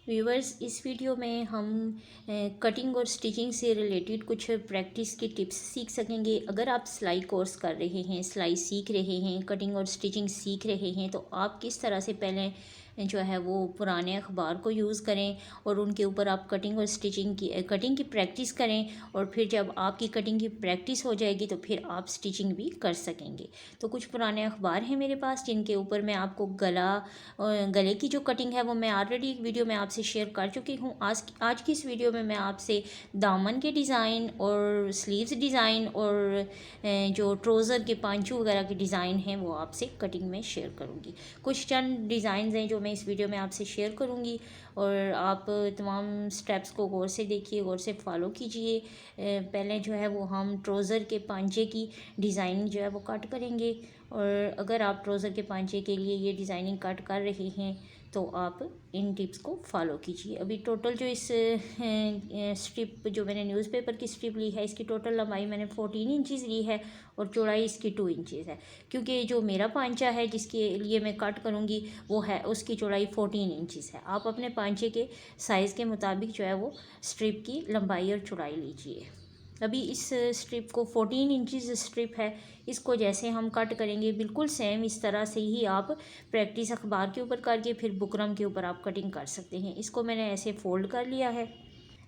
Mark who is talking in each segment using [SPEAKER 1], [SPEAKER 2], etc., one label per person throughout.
[SPEAKER 1] Viewers, इस video में हम कटिंग और स्टिचिंग से रिलेटेड कुछ प्रैक्टिस की टिप्स सीख सकेंगे। अगर आप सिलाई कोर्स कर रहे हैं, सिलाई सीख रहे हैं, कटिंग और स्टिचिंग सीख रहे हैं, तो आप किस तरह से पहले जो है वो पुराने अखबार को यूज़ करें और उनके ऊपर आप कटिंग और स्टिचिंग की कटिंग की प्रैक्टिस करें, और फिर जब आपकी कटिंग की प्रैक्टिस हो जाएगी तो फिर आप स्टिचिंग भी कर सकेंगे। तो कुछ पुराने अखबार हैं मेरे पास जिनके ऊपर मैं आपको गले की जो कटिंग है वो मैं ऑलरेडी एक वीडियो में आपसे शेयर कर चुकी हूँ। आज की इस वीडियो में मैं आपसे दामन के डिज़ाइन और स्लीव्स डिज़ाइन और जो ट्रोज़र के पांचू वगैरह के डिज़ाइन हैं वो आपसे कटिंग में शेयर करूँगी। कुछ चंद डिज़ाइन हैं जो मैं इस वीडियो में आपसे शेयर करूँगी, और आप तमाम स्टेप्स को गौर से देखिए, गौर से फॉलो कीजिए। पहले जो है वो हम ट्रोज़र के पांचे की डिज़ाइनिंग जो है वो कट करेंगे, और अगर आप ट्रोज़र के पांचे के लिए ये डिज़ाइनिंग कट कर रहे हैं तो आप इन टिप्स को फॉलो कीजिए। अभी टोटल जो इस स्ट्रिप जो मैंने न्यूज़पेपर की स्ट्रिप ली है, इसकी टोटल लंबाई मैंने 14 इंचज़ ली है और चौड़ाई इसकी 2 इंचज़ है, क्योंकि जो मेरा पांचा है जिसके लिए मैं कट करूँगी वो है उसकी चौड़ाई 14 इंचज़ है। आप अपने पांचे के साइज़ के मुताबिक जो है वो स्ट्रिप की लंबाई और चौड़ाई लीजिए। अभी इस स्ट्रिप को 14 इंचज़ स्ट्रिप है, इसको जैसे हम कट करेंगे बिल्कुल सेम इस तरह से ही आप प्रैक्टिस अखबार के ऊपर करके फिर बुकरम के ऊपर आप कटिंग कर सकते हैं। इसको मैंने ऐसे फ़ोल्ड कर लिया है,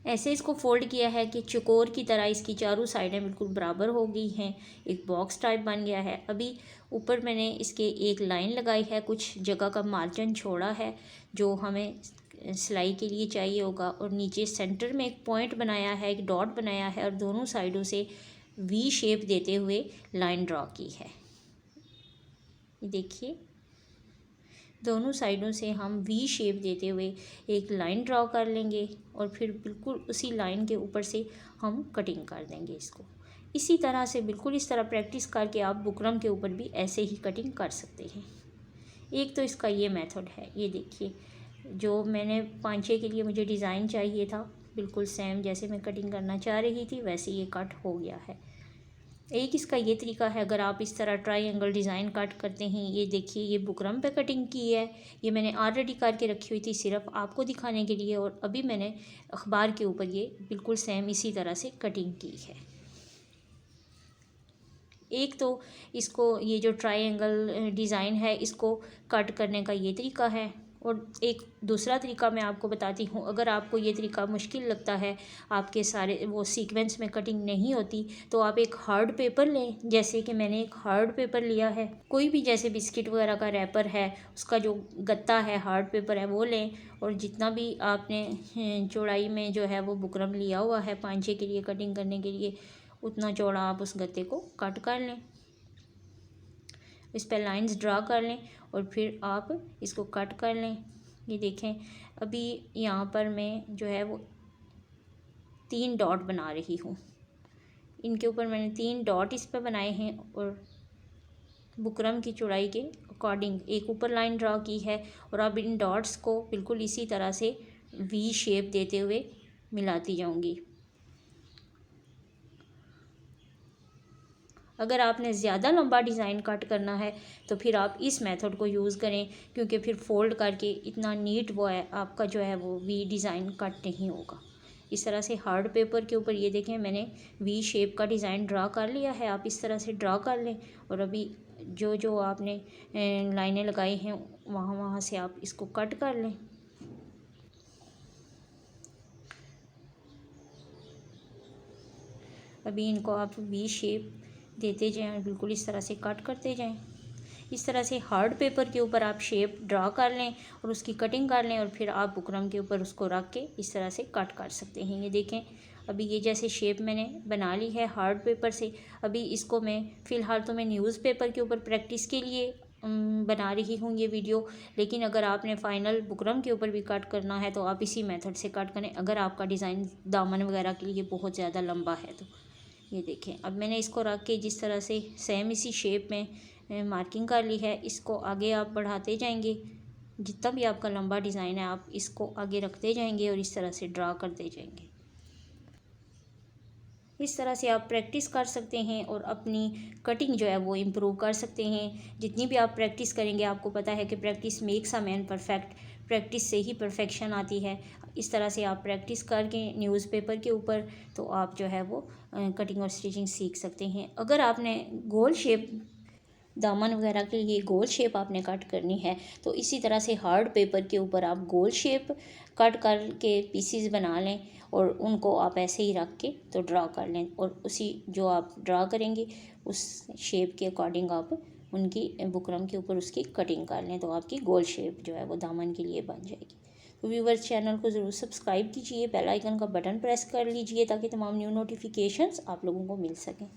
[SPEAKER 1] ऐसे इसको फ़ोल्ड किया है कि चकोर की तरह इसकी चारों साइडें बिल्कुल बराबर हो गई हैं, एक बॉक्स टाइप बन गया है। अभी ऊपर मैंने इसके एक लाइन लगाई है, कुछ जगह का मार्जिन छोड़ा है जो हमें सिलाई के लिए चाहिए होगा, और नीचे सेंटर में एक पॉइंट बनाया है, एक डॉट बनाया है, और दोनों साइडों से वी शेप देते हुए लाइन ड्रॉ की है। ये देखिए, दोनों साइडों से हम वी शेप देते हुए एक लाइन ड्रॉ कर लेंगे, और फिर बिल्कुल उसी लाइन के ऊपर से हम कटिंग कर देंगे इसको। इसी तरह से बिल्कुल इस तरह प्रैक्टिस करके आप बुकरम के ऊपर भी ऐसे ही कटिंग कर सकते हैं। एक तो इसका ये मेथड है। ये देखिए, जो मैंने पांचे के लिए मुझे डिज़ाइन चाहिए था बिल्कुल सेम जैसे मैं कटिंग करना चाह रही थी वैसे ये कट हो गया है। एक इसका ये तरीका है, अगर आप इस तरह ट्रायंगल डिज़ाइन कट करते हैं। ये देखिए, ये बुकरम पे कटिंग की है, ये मैंने ऑलरेडी करके रखी हुई थी सिर्फ आपको दिखाने के लिए, और अभी मैंने अखबार के ऊपर ये बिल्कुल सेम इसी तरह से कटिंग की है। एक तो इसको ये जो ट्रायंगल डिज़ाइन है इसको कट करने का ये तरीका है, और एक दूसरा तरीका मैं आपको बताती हूँ। अगर आपको ये तरीका मुश्किल लगता है, आपके सारे वो सीक्वेंस में कटिंग नहीं होती, तो आप एक हार्ड पेपर लें। जैसे कि मैंने एक हार्ड पेपर लिया है, कोई भी जैसे बिस्किट वगैरह का रैपर है उसका जो गत्ता है, हार्ड पेपर है, वो लें, और जितना भी आपने चौड़ाई में जो है वो बुकरम लिया हुआ है पांचे के लिए कटिंग करने के लिए, उतना चौड़ा आप उस गत्ते को कट कर लें, इस पर लाइंस ड्रा कर लें, और फिर आप इसको कट कर लें। ये देखें, अभी यहाँ पर मैं जो है वो 3 डॉट बना रही हूँ। इनके ऊपर मैंने 3 डॉट इस पर बनाए हैं, और बुकरम की चौड़ाई के अकॉर्डिंग एक ऊपर लाइन ड्रा की है, और अब इन डॉट्स को बिल्कुल इसी तरह से वी शेप देते हुए मिलाती जाऊँगी। अगर आपने ज़्यादा लंबा डिज़ाइन कट करना है तो फिर आप इस मेथड को यूज़ करें, क्योंकि फिर फोल्ड करके इतना नीट वो है आपका जो है वो वी डिज़ाइन कट नहीं होगा। इस तरह से हार्ड पेपर के ऊपर ये देखें, मैंने वी शेप का डिज़ाइन ड्रा कर लिया है। आप इस तरह से ड्रा कर लें, और अभी जो जो आपने लाइनें लगाई हैं वहाँ वहाँ से आप इसको कट कर लें। अभी इनको आप वी शेप देते जाएं, बिल्कुल इस तरह से कट करते जाएं। इस तरह से हार्ड पेपर के ऊपर आप शेप ड्रा कर लें और उसकी कटिंग कर लें, और फिर आप बुकरम के ऊपर उसको रख के इस तरह से कट कर सकते हैं। ये देखें, अभी ये जैसे शेप मैंने बना ली है हार्ड पेपर से। अभी इसको मैं फ़िलहाल तो मैं न्यूज़पेपर के ऊपर प्रैक्टिस के लिए बना रही हूँ ये वीडियो, लेकिन अगर आपने फ़ाइनल बुकरम के ऊपर भी कट करना है तो आप इसी मेथड से कट करें, अगर आपका डिज़ाइन दामन वगैरह के लिए बहुत ज़्यादा लंबा है तो। ये देखें, अब मैंने इसको रख के जिस तरह से सेम इसी शेप में मार्किंग कर ली है। इसको आगे आप बढ़ाते जाएंगे, जितना भी आपका लंबा डिज़ाइन है आप इसको आगे रखते जाएंगे और इस तरह से ड्रा करते जाएंगे। इस तरह से आप प्रैक्टिस कर सकते हैं और अपनी कटिंग जो है वो इम्प्रूव कर सकते हैं। जितनी भी आप प्रैक्टिस करेंगे, आपको पता है कि practice makes a man perfect. Practice से ही परफेक्शन आती है। इस तरह से आप प्रैक्टिस करके न्यूज़पेपर के ऊपर तो आप जो है वो कटिंग और स्टिचिंग सीख सकते हैं। अगर आपने गोल शेप दामन वगैरह के लिए गोल शेप आपने कट करनी है तो इसी तरह से हार्ड पेपर के ऊपर आप गोल शेप कट करके पीसीज बना लें और उनको आप ऐसे ही रख के तो ड्रा कर लें, और उसी जो आप ड्रा करेंगे उस शेप के अकॉर्डिंग आप उनकी बुकरम के ऊपर उसकी कटिंग कर लें, तो आपकी गोल शेप जो है वो दामन के लिए बन जाएगी। तो व्यूवर्स, चैनल को ज़रूर सब्सक्राइब कीजिए, बेल आइकन का बटन प्रेस कर लीजिए ताकि तमाम न्यू नोटिफिकेशंस आप लोगों को मिल सकें।